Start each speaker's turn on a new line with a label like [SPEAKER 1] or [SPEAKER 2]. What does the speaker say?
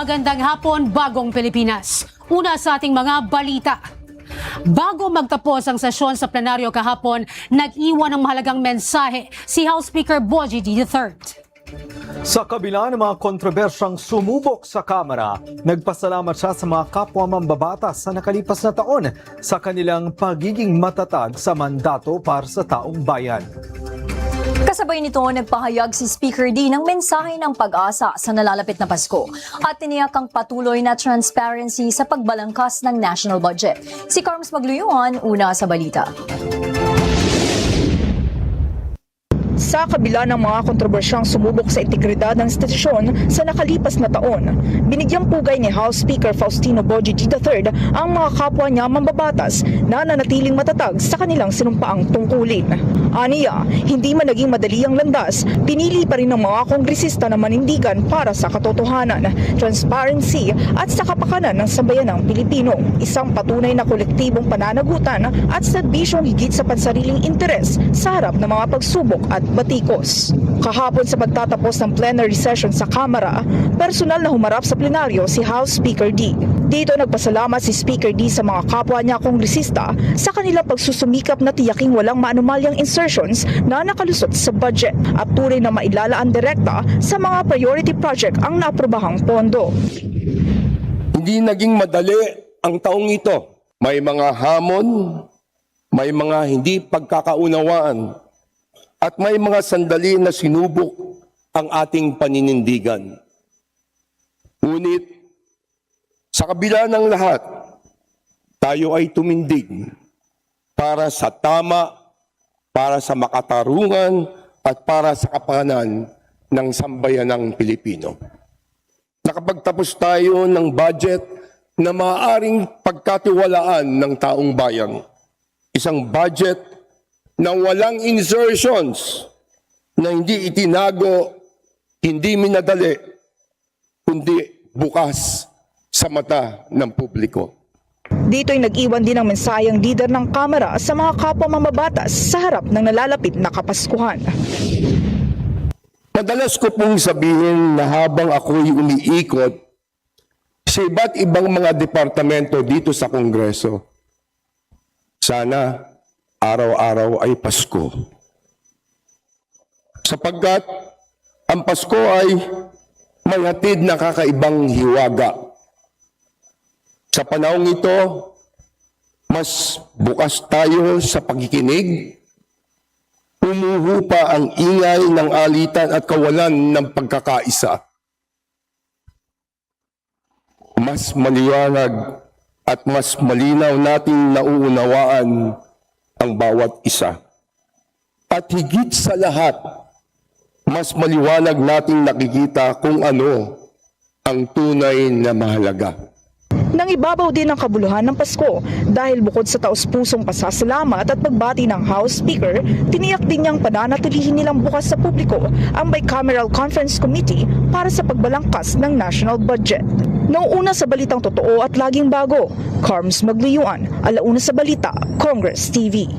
[SPEAKER 1] Magandang hapon, Bagong Pilipinas. Una sa ating mga balita. Bago magtapos ang sesyon sa plenaryo kahapon, nag-iwan ng mahalagang mensahe si House Speaker Bogie III.
[SPEAKER 2] Sa kabila ng mga kontrobersyang sumubok sa Kamara, nagpasalamat siya sa mga kapwa mambabatas sa nakalipas na taon sa kanilang pagiging matatag sa mandato para sa taong bayan.
[SPEAKER 3] Kasabay nito, nagpahayag si Speaker D ng mensahe ng pag-asa sa nalalapit na Pasko at tiniyak ang patuloy na transparency sa pagbalangkas ng national budget. Si Carms Magluyuan, una sa balita.
[SPEAKER 4] Sa kabila ng mga kontrobersyang sumubok sa integridad ng institusyon sa nakalipas na taon, binigyang pugay ni House Speaker Faustino Bogie III ang mga kapwa niya mambabatas na nanatiling matatag sa kanilang sinumpaang tungkulin. Aniya, hindi man naging madali ang landas, pinili pa rin ng mga kongresista na manindigan para sa katotohanan, transparency at sa kapakanan ng sambayanang Pilipino. Isang patunay na kolektibong pananagutan at serbisyong higit sa pansariling interes sa harap ng mga pagsubok at batikos. Kahapon sa pagtatapos ng plenary session sa Kamara, personal na humarap sa plenaryo si House Speaker D. Dito nagpasalamat si Speaker D sa mga kapwa niya kongresista sa kanilang pagsusumikap na tiyaking walang maanumalyang insertions na nakalusot sa budget at tunay na mailalaan direkta sa mga priority project ang naaprobahang pondo.
[SPEAKER 5] Hindi naging madali ang taong ito. May mga hamon, may mga hindi pagkakaunawaan, at may mga sandali na sinubok ang ating paninindigan. Ngunit, sa kabila ng lahat, tayo ay tumindig para sa tama, para sa makatarungan, at para sa kapakanan ng sambayanang Pilipino. Nakapagtapos tayo ng budget na maaaring pagkatiwalaan ng taong bayan. Isang budget na walang insertions, na hindi itinago, hindi minadali, kundi bukas sa mata ng publiko.
[SPEAKER 4] Dito'y nag-iwan din ng mensaheng leader ng Kamara sa mga kapwa mamabatas sa harap ng nalalapit na Kapaskuhan.
[SPEAKER 5] Madalas ko pong sabihin na habang ako'y umiikot sa iba't ibang mga departamento dito sa Kongreso, sana araw-araw ay Pasko. Sapagkat ang Pasko ay may hatid na kakaibang hiwaga. Sa panahong ito, mas bukas tayo sa pakikinig, umuhupa ang ingay ng alitan at kawalan ng pagkakaisa. Mas maliwanag at mas malinaw nating nauunawaan ang bawat isa. At higit sa lahat, mas maliwanag nating nakikita kung ano ang tunay na mahalaga.
[SPEAKER 4] Nang ibabaw din ang kabuluhan ng Pasko dahil bukod sa taus-pusong pasasalamat at pagbati ng House Speaker, tiniyak din niyang pananatilihin nilang bukas sa publiko ang Bicameral Conference Committee para sa pagbalangkas ng national budget. Nauuna sa balitang totoo at laging bago, Carms Magluyuan, Alauna sa Balita, Congress TV.